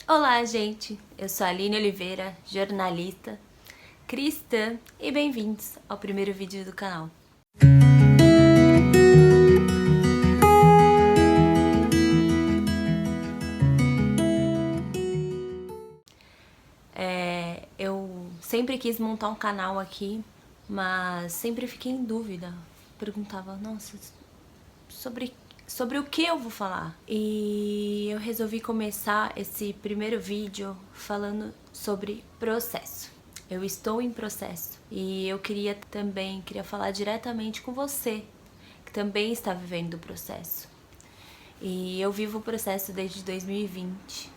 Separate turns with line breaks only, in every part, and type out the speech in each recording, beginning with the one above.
Olá, gente! Eu sou a Aline Oliveira, jornalista, cristã, e bem-vindos ao primeiro vídeo do canal. Eu sempre quis montar um canal aqui, mas sempre fiquei em dúvida. Perguntava, nossa, sobre o que eu vou falar? E eu resolvi começar esse primeiro vídeo falando sobre processo. Eu estou em processo e eu queria falar diretamente com você, que também está vivendo o processo. E eu vivo o processo desde 2020.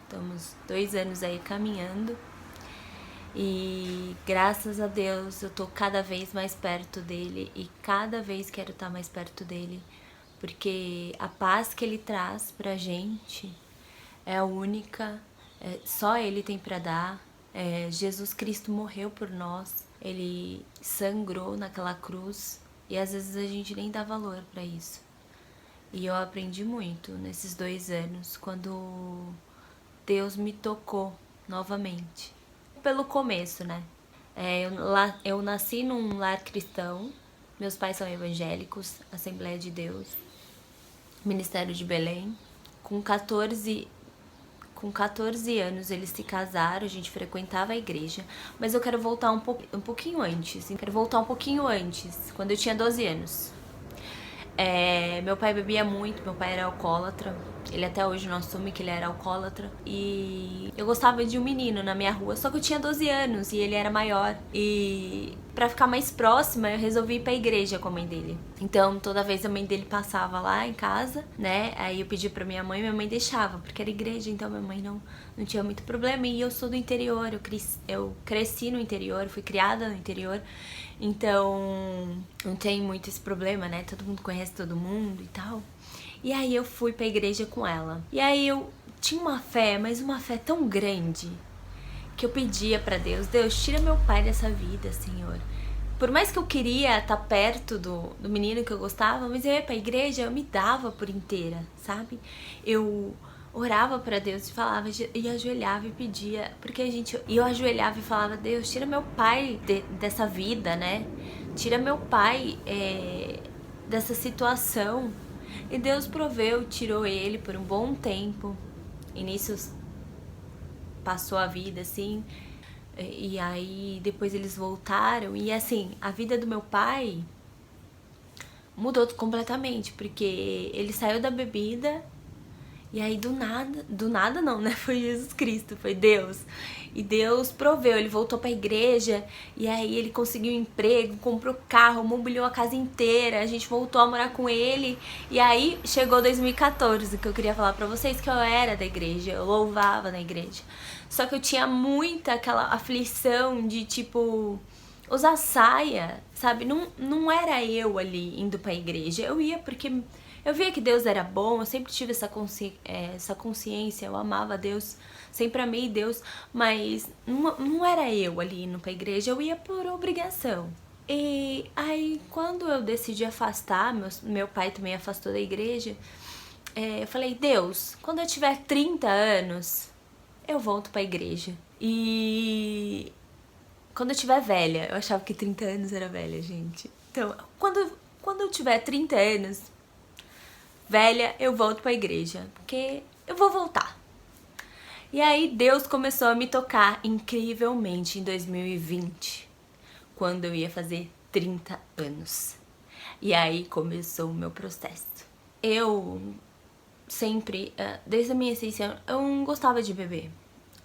Estamos 2 anos aí caminhando. E graças a Deus eu tô cada vez mais perto dele e cada vez quero estar mais perto dele, porque a paz que ele traz pra gente é a única, só ele tem pra dar. Jesus Cristo morreu por nós, ele sangrou naquela cruz e às vezes a gente nem dá valor pra isso. E eu aprendi muito nesses 2 anos, quando Deus me tocou novamente. Pelo começo, né? Eu nasci num lar cristão, meus pais são evangélicos, Assembleia de Deus, Ministério de Belém. Com 14 anos eles se casaram, a gente frequentava a igreja, mas eu quero voltar um pouquinho antes. Quando eu tinha 12 anos. Meu pai bebia muito, meu pai era alcoólatra. Ele até hoje não assume que ele era alcoólatra. E eu gostava de um menino na minha rua, só que eu tinha 12 anos e ele era maior. E pra ficar mais próxima, eu resolvi ir pra igreja com a mãe dele. Então, toda vez a mãe dele passava lá em casa, né? Aí eu pedi pra minha mãe deixava, porque era igreja, então minha mãe não tinha muito problema. E eu sou do interior, eu cresci no interior, fui criada no interior. Então, não tem muito esse problema, né? Todo mundo conhece todo mundo e tal. E aí eu fui pra igreja com ela. E aí eu tinha uma fé, mas uma fé tão grande, que eu pedia pra Deus, tira meu pai dessa vida, Senhor. Por mais que eu queria estar perto do menino que eu gostava, mas eu ia pra igreja, eu me dava por inteira, sabe? Eu orava pra Deus e falava, e ajoelhava e pedia, porque eu ajoelhava e falava, Deus, tira meu pai dessa vida, né? Tira meu pai dessa situação. E Deus proveu, tirou ele por um bom tempo. E nisso passou a vida, assim. E aí depois eles voltaram. E assim, a vida do meu pai mudou completamente, porque ele saiu da bebida. E aí do nada não, né? Foi Jesus Cristo, foi Deus. E Deus proveu, ele voltou pra igreja, e aí ele conseguiu um emprego, comprou carro, mobiliou a casa inteira, a gente voltou a morar com ele. E aí chegou 2014, que eu queria falar pra vocês que eu era da igreja, eu louvava na igreja. Só que eu tinha muita aquela aflição de tipo usar saia, sabe? Não era eu ali indo pra igreja, eu ia porque eu via que Deus era bom, eu sempre tive essa consciência, eu amava Deus, sempre amei Deus, mas não era eu ali indo pra igreja, eu ia por obrigação. E aí, quando eu decidi afastar, meu pai também afastou da igreja, eu falei, Deus, quando eu tiver 30 anos, eu volto pra igreja. E quando eu tiver velha, eu achava que 30 anos era velha, gente. Então, quando eu tiver 30 anos, velha, eu volto pra igreja, porque eu vou voltar. E aí Deus começou a me tocar incrivelmente em 2020, quando eu ia fazer 30 anos. E aí começou o meu processo. Eu sempre, desde a minha essência, eu não gostava de beber.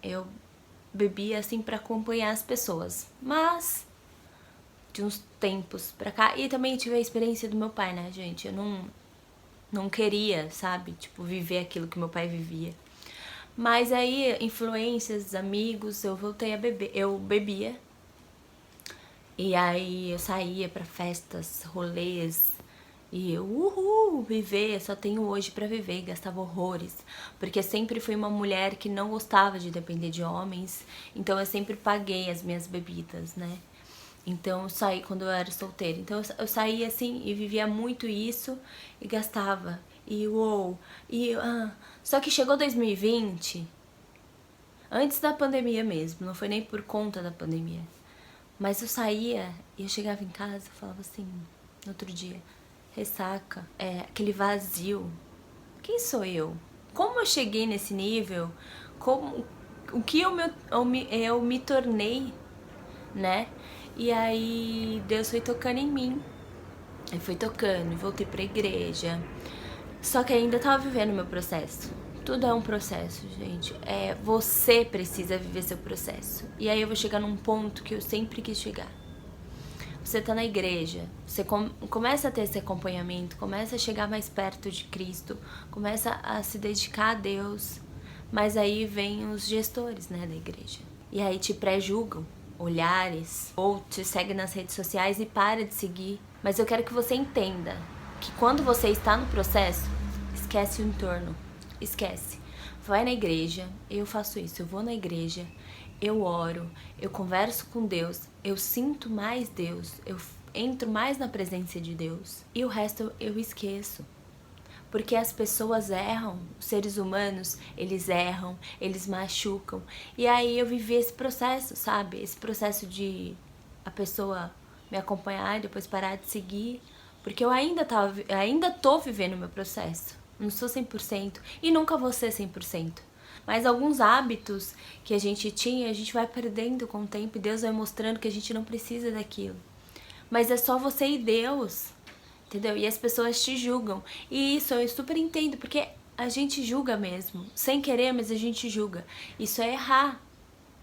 Eu bebia assim pra acompanhar as pessoas, mas de uns tempos pra cá, e também tive a experiência do meu pai, né, gente? Eu não queria, sabe, tipo, viver aquilo que meu pai vivia. Mas aí, influências, amigos, eu voltei a beber. Eu bebia. E aí eu saía pra festas, rolês. E eu, viver, só tenho hoje pra viver, e gastava horrores. Porque eu sempre fui uma mulher que não gostava de depender de homens. Então eu sempre paguei as minhas bebidas, né? Então eu saí quando eu era solteira. Então eu saía assim e vivia muito isso e gastava. E uou. Só que chegou 2020 Antes da pandemia mesmo, não foi nem por conta da pandemia. Mas eu saía e eu chegava em casa e falava assim, no outro dia, ressaca, aquele vazio. Quem sou eu? Como eu cheguei nesse nível? O que eu me tornei, né? E aí Deus foi tocando em mim. Eu fui tocando, voltei pra igreja. Só que ainda tava vivendo o meu processo. Tudo é um processo, gente. Você precisa viver seu processo. E aí eu vou chegar num ponto que eu sempre quis chegar. Você tá na igreja, você começa a ter esse acompanhamento, começa a chegar mais perto de Cristo, começa a se dedicar a Deus, mas aí vem os gestores, né, da igreja. E aí te pré-julgam, olhares, ou te segue nas redes sociais e para de seguir. Mas eu quero que você entenda que quando você está no processo, esquece o entorno, esquece. Vai na igreja, eu faço isso, eu vou na igreja, eu oro, eu converso com Deus, eu sinto mais Deus, eu entro mais na presença de Deus e o resto eu esqueço. Porque as pessoas erram, os seres humanos, eles erram, eles machucam. E aí eu vivi esse processo, sabe? Esse processo de a pessoa me acompanhar e depois parar de seguir. Porque eu ainda tô vivendo o meu processo. Não sou 100% e nunca vou ser 100%. Mas alguns hábitos que a gente tinha, a gente vai perdendo com o tempo e Deus vai mostrando que a gente não precisa daquilo. Mas é só você e Deus, entendeu? E as pessoas te julgam. E isso eu super entendo, porque a gente julga mesmo. Sem querer, mas a gente julga. Isso é errar.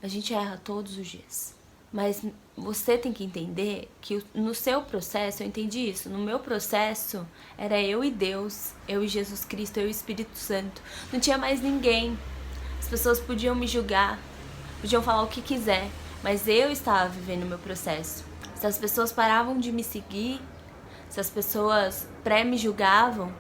A gente erra todos os dias. Mas você tem que entender que no seu processo, eu entendi isso, no meu processo era eu e Deus, eu e Jesus Cristo, eu e o Espírito Santo. Não tinha mais ninguém. As pessoas podiam me julgar, podiam falar o que quiser, mas eu estava vivendo o meu processo. Se as pessoas paravam de me seguir, se as pessoas pré-me julgavam,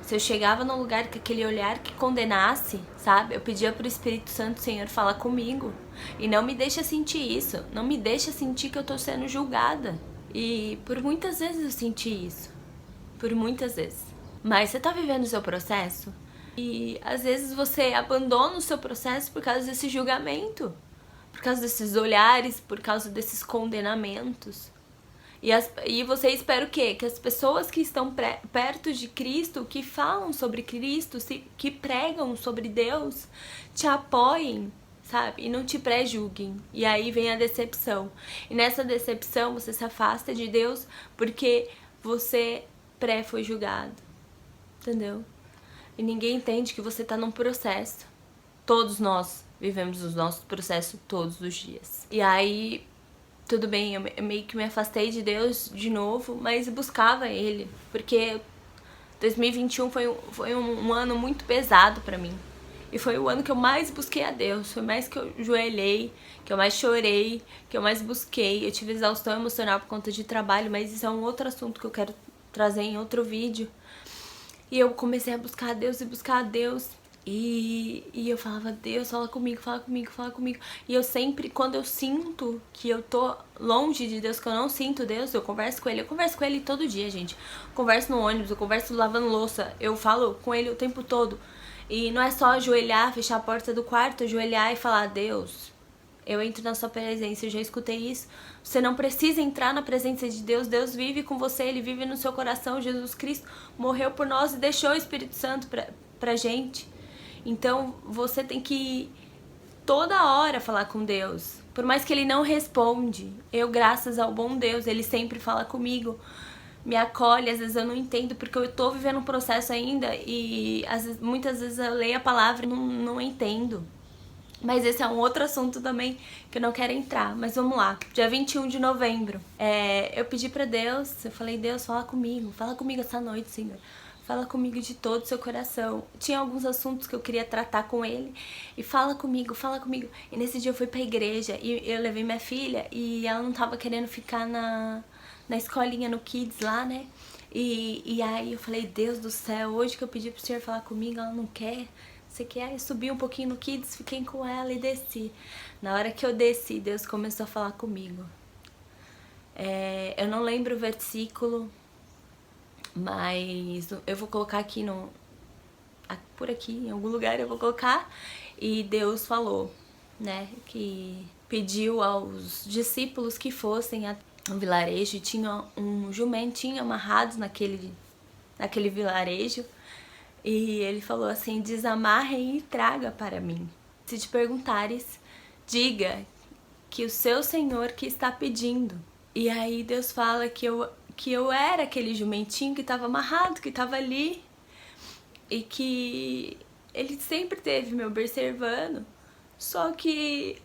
se eu chegava num lugar com aquele olhar que condenasse, sabe? Eu pedia pro Espírito Santo, Senhor, falar comigo. E não me deixa sentir isso, não me deixa sentir que eu tô sendo julgada. E por muitas vezes eu senti isso, por muitas vezes. Mas você tá vivendo o seu processo? E às vezes você abandona o seu processo por causa desse julgamento, por causa desses olhares, por causa desses condenamentos. E você espera o quê? Que as pessoas que estão perto de Cristo, que falam sobre Cristo, que pregam sobre Deus, te apoiem, sabe? E não te pré-julguem. E aí vem a decepção. E nessa decepção você se afasta de Deus porque você foi julgado. Entendeu? E ninguém entende que você tá num processo. Todos nós vivemos os nossos processos todos os dias. E aí, tudo bem, eu meio que me afastei de Deus de novo, mas buscava Ele. Porque 2021 foi um ano muito pesado pra mim. E foi o ano que eu mais busquei a Deus. Foi mais que eu joelhei, que eu mais chorei, que eu mais busquei. Eu tive exaustão emocional por conta de trabalho, mas isso é um outro assunto que eu quero trazer em outro vídeo. E eu comecei a buscar a Deus e buscar a Deus. E eu falava, Deus, fala comigo, fala comigo, fala comigo. E eu sempre, quando eu sinto que eu tô longe de Deus, que eu não sinto Deus, eu converso com Ele. Eu converso com Ele todo dia, gente. Eu converso no ônibus, eu converso lavando louça. Eu falo com Ele o tempo todo. E não é só ajoelhar, fechar a porta do quarto, ajoelhar e falar, Deus, eu entro na sua presença, eu já escutei isso. Você não precisa entrar na presença de Deus. Deus vive com você, Ele vive no seu coração. Jesus Cristo morreu por nós e deixou o Espírito Santo pra gente. Então você tem que toda hora falar com Deus. Por mais que Ele não responde, eu, graças ao bom Deus, Ele sempre fala comigo, me acolhe. Às vezes eu não entendo porque eu tô vivendo um processo ainda e muitas vezes eu leio a palavra e não entendo. Mas esse é um outro assunto também que eu não quero entrar. Mas vamos lá. Dia 21 de novembro. Eu pedi pra Deus, eu falei, Deus, fala comigo essa noite, Senhor. Fala comigo de todo o seu coração. Tinha alguns assuntos que eu queria tratar com Ele. E fala comigo, fala comigo. E nesse dia eu fui pra igreja e eu levei minha filha e ela não tava querendo ficar na escolinha, no Kids lá, né? E aí eu falei, Deus do céu, hoje que eu pedi pro Senhor falar comigo, ela não quer. Você quer? Eu subi um pouquinho no Kids, fiquei com ela e desci. Na hora que eu desci, Deus começou a falar comigo. Eu não lembro o versículo, mas eu vou colocar aqui por aqui, em algum lugar eu vou colocar. E Deus falou, né, que pediu aos discípulos que fossem ao vilarejo, e tinha um jumentinho amarrado naquele vilarejo, e ele falou assim: desamarrem e traga para mim. Se te perguntares, diga que o seu Senhor que está pedindo. E aí Deus fala que eu era aquele jumentinho que estava amarrado, que estava ali, e que ele sempre teve me observando, só que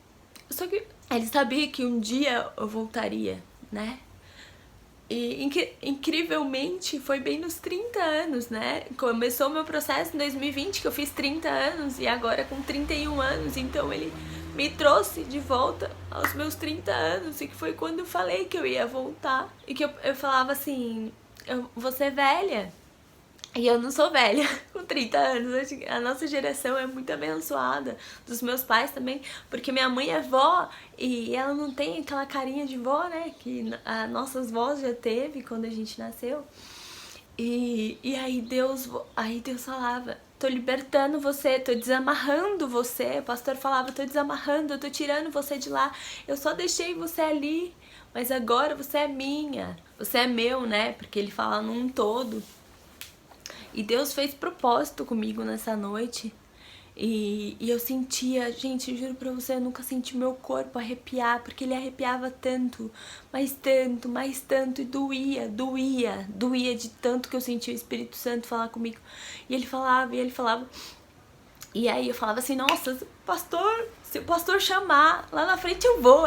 ele sabia que um dia eu voltaria, né? E incrivelmente foi bem nos 30 anos, né? Começou o meu processo em 2020, que eu fiz 30 anos, e agora com 31 anos, então ele me trouxe de volta aos meus 30 anos, e que foi quando eu falei que eu ia voltar. E que eu falava assim: eu vou ser velha. E eu não sou velha, com 30 anos. A nossa geração é muito abençoada, dos meus pais também, porque minha mãe é vó e ela não tem aquela carinha de vó, né, que as nossas vós já teve quando a gente nasceu. E aí Deus falava: tô libertando você, tô desamarrando você. O pastor falava: tô desamarrando, eu tô tirando você de lá. Eu só deixei você ali, mas agora você é minha, você é meu, né, porque ele fala num todo. E Deus fez propósito comigo nessa noite. E eu sentia, gente, eu juro pra você, eu nunca senti meu corpo arrepiar, porque ele arrepiava tanto, mais tanto, mais tanto, e doía de tanto que eu sentia o Espírito Santo falar comigo. E ele falava, e aí eu falava assim: nossa, se o pastor chamar lá na frente eu vou,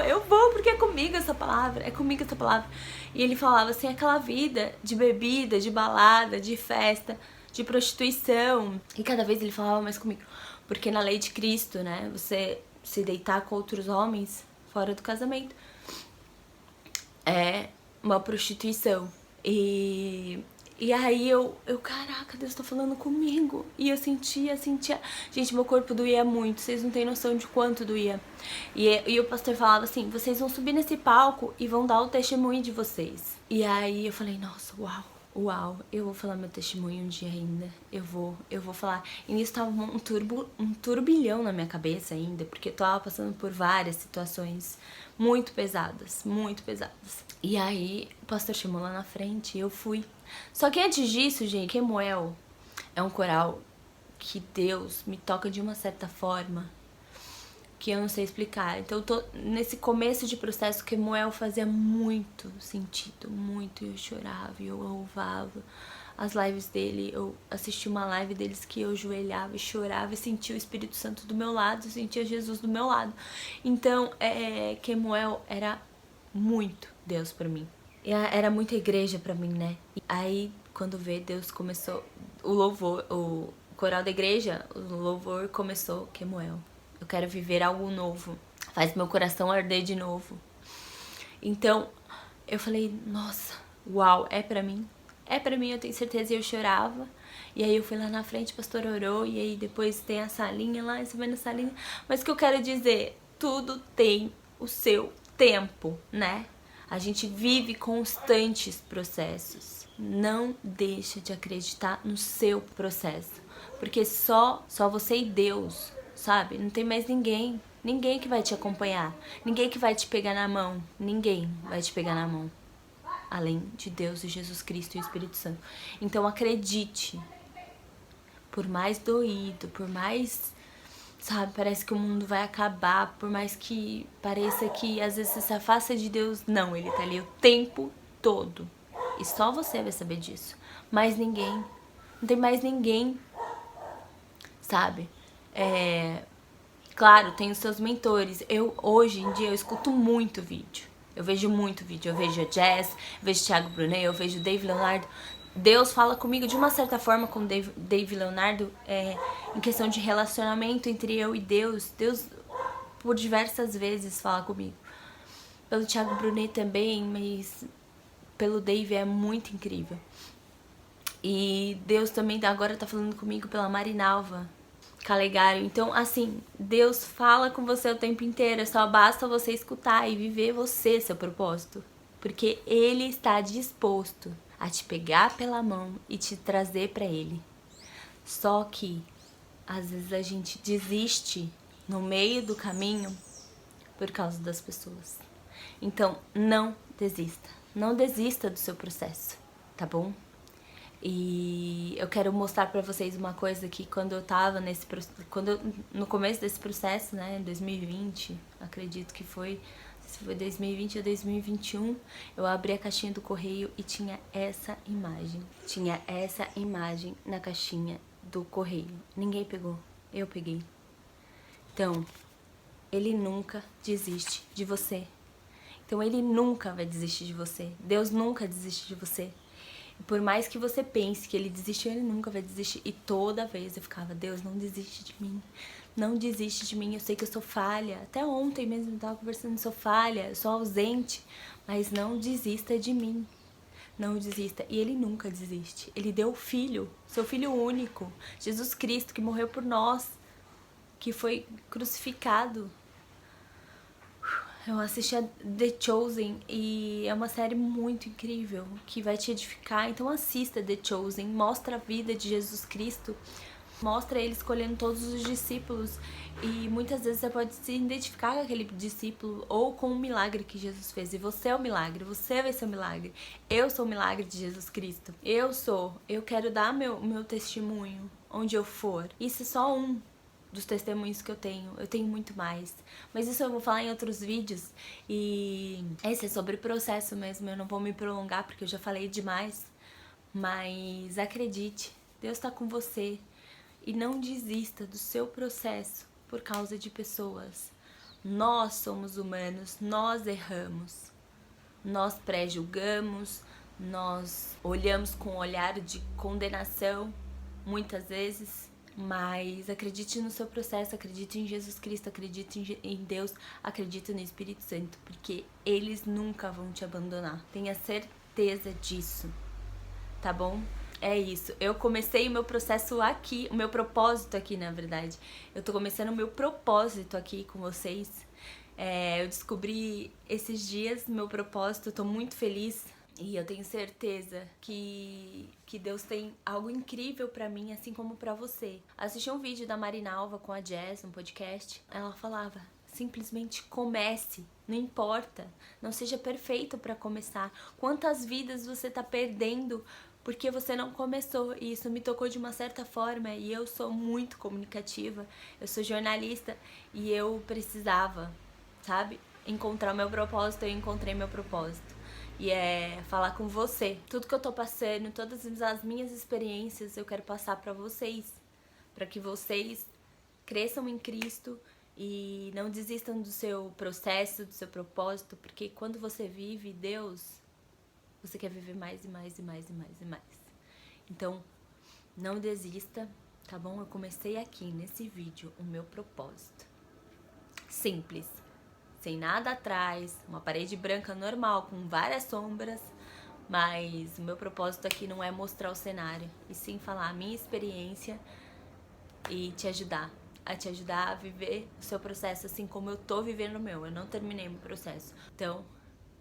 porque é comigo essa palavra, é comigo essa palavra. E ele falava assim: aquela vida de bebida, de balada, de festa, de prostituição. E cada vez ele falava mais comigo, porque na lei de Cristo, né, você se deitar com outros homens fora do casamento é uma prostituição. E aí caraca, Deus tá falando comigo. E eu sentia. Gente, meu corpo doía muito, vocês não têm noção de quanto doía. E o pastor falava assim: vocês vão subir nesse palco e vão dar o testemunho de vocês. E aí eu falei: nossa, uau, eu vou falar meu testemunho um dia ainda. Eu vou falar. E nisso tava um turbilhão na minha cabeça ainda, porque eu tava passando por várias situações muito pesadas. E aí o pastor chamou lá na frente e eu fui. Só que antes disso, gente, Kemuel é um coral que Deus me toca de uma certa forma que eu não sei explicar. Então eu tô nesse começo de processo. Kemuel fazia muito sentido, muito, e eu chorava e eu louvava as lives dele. Eu assisti uma live deles que eu ajoelhava e chorava e sentia o Espírito Santo do meu lado, sentia Jesus do meu lado. Então Kemuel era muito Deus pra mim. Era muita igreja pra mim, né? E aí, quando vê, Deus começou o louvor, o coral da igreja, o louvor começou: Kemuel, eu quero viver algo novo, faz meu coração arder de novo. Então, eu falei: nossa, uau, é pra mim, eu tenho certeza. E eu chorava. E aí eu fui lá na frente, o pastor orou, e aí depois tem a salinha lá, você vai na salinha. Mas o que eu quero dizer, tudo tem o seu tempo, né? A gente vive constantes processos. Não deixa de acreditar no seu processo, porque só você e Deus, sabe? Não tem mais ninguém que vai te acompanhar, ninguém que vai te pegar na mão, ninguém vai te pegar na mão, além de Deus e Jesus Cristo e o Espírito Santo. Então acredite, por mais doído, por mais, sabe, parece que o mundo vai acabar, por mais que pareça que às vezes você se afasta de Deus, não, ele tá ali o tempo todo. E só você vai saber disso. Mais ninguém. Não tem mais ninguém, sabe? Claro, tem os seus mentores. Hoje em dia, eu escuto muito vídeo. Eu vejo muito vídeo. Eu vejo a Jess, eu vejo o Thiago Brunet, eu vejo o Dave Leonardo. Deus fala comigo de uma certa forma com o Dave Leonardo, em questão de relacionamento entre eu e Deus. Deus, por diversas vezes, fala comigo. Pelo Thiago Brunet também, mas pelo Dave é muito incrível. E Deus também agora tá falando comigo pela Marinalva Calegari. Então, assim, Deus fala com você o tempo inteiro. Só basta você escutar e viver você, seu propósito. Porque Ele está disposto a te pegar pela mão e te trazer pra Ele. Só que, às vezes, a gente desiste no meio do caminho por causa das pessoas. Então, não desista. Não desista do seu processo, tá bom? E eu quero mostrar pra vocês uma coisa que quando eu tava no começo desse processo, né, em 2020, acredito que foi, se foi 2020 ou 2021, eu abri a caixinha do correio e tinha essa imagem. Tinha essa imagem na caixinha do correio. Ninguém pegou, eu peguei. Então, ele nunca desiste de você. Então ele nunca vai desistir de você. Deus nunca desiste de você. E por mais que você pense que ele desistiu, ele nunca vai desistir. E toda vez eu ficava, Deus, não desiste de mim. Não desiste de mim, eu sei que eu sou falha. Até ontem mesmo eu tava conversando, sou falha, eu sou ausente. Mas não desista de mim. Não desista. E ele nunca desiste. Ele deu o Filho, seu Filho único, Jesus Cristo, que morreu por nós, que foi crucificado. Eu assisti a The Chosen e é uma série muito incrível, que vai te edificar. Então assista The Chosen, mostra a vida de Jesus Cristo, mostra ele escolhendo todos os discípulos. E muitas vezes você pode se identificar com aquele discípulo ou com o milagre que Jesus fez. E você é o milagre, você vai ser o milagre. Eu sou o milagre de Jesus Cristo. Eu quero dar meu testemunho onde eu for. Isso é só um dos testemunhos que eu tenho muito mais. Mas isso eu vou falar em outros vídeos. E esse é sobre processo mesmo, eu não vou me prolongar porque eu já falei demais. Mas acredite, Deus tá com você. E não desista do seu processo por causa de pessoas. Nós somos humanos, nós erramos. Nós pré-julgamos, nós olhamos com um olhar de condenação, muitas vezes. Mas acredite no seu processo, acredite em Jesus Cristo, acredite em Deus, acredite no Espírito Santo, porque eles nunca vão te abandonar. Tenha certeza disso, tá bom? É isso, eu comecei o meu processo aqui, o meu propósito aqui, na verdade. Eu tô começando o meu propósito aqui com vocês. Eu descobri esses dias meu propósito, eu tô muito feliz. E eu tenho certeza que Deus tem algo incrível pra mim, assim como pra você. Assisti um vídeo da Marinalva com a Jess, um podcast. Ela falava, simplesmente comece, não importa. Não seja perfeito pra começar. Quantas vidas você tá perdendo porque você não começou? E isso me tocou de uma certa forma. E eu sou muito comunicativa, eu sou jornalista e eu precisava, sabe, encontrar o meu propósito. Eu encontrei meu propósito. E é falar com você. Tudo que eu tô passando, todas as minhas experiências, eu quero passar pra vocês. Pra que vocês cresçam em Cristo e não desistam do seu processo, do seu propósito. Porque quando você vive Deus, você quer viver mais e mais e mais e mais e mais. Então, não desista, tá bom? Eu comecei aqui, nesse vídeo, o meu propósito. Simples. Sem nada atrás, uma parede branca normal, com várias sombras, mas o meu propósito aqui não é mostrar o cenário, e sim falar a minha experiência e te ajudar a viver o seu processo assim como eu tô vivendo o meu. Eu não terminei meu processo. Então,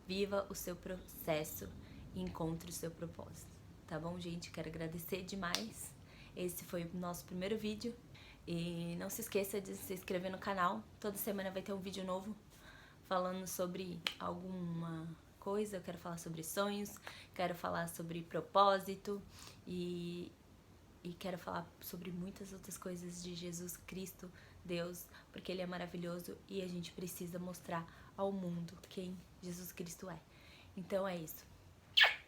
viva o seu processo e encontre o seu propósito. Tá bom, gente? Quero agradecer demais. Esse foi o nosso primeiro vídeo. E não se esqueça de se inscrever no canal. Toda semana vai ter um vídeo novo falando sobre alguma coisa. Eu quero falar sobre sonhos, quero falar sobre propósito e quero falar sobre muitas outras coisas de Jesus Cristo, Deus, porque Ele é maravilhoso e a gente precisa mostrar ao mundo quem Jesus Cristo é. Então é isso.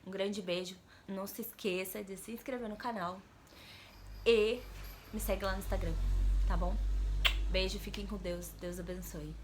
Um grande beijo. Não se esqueça de se inscrever no canal e me segue lá no Instagram, tá bom? Beijo, fiquem com Deus. Deus abençoe.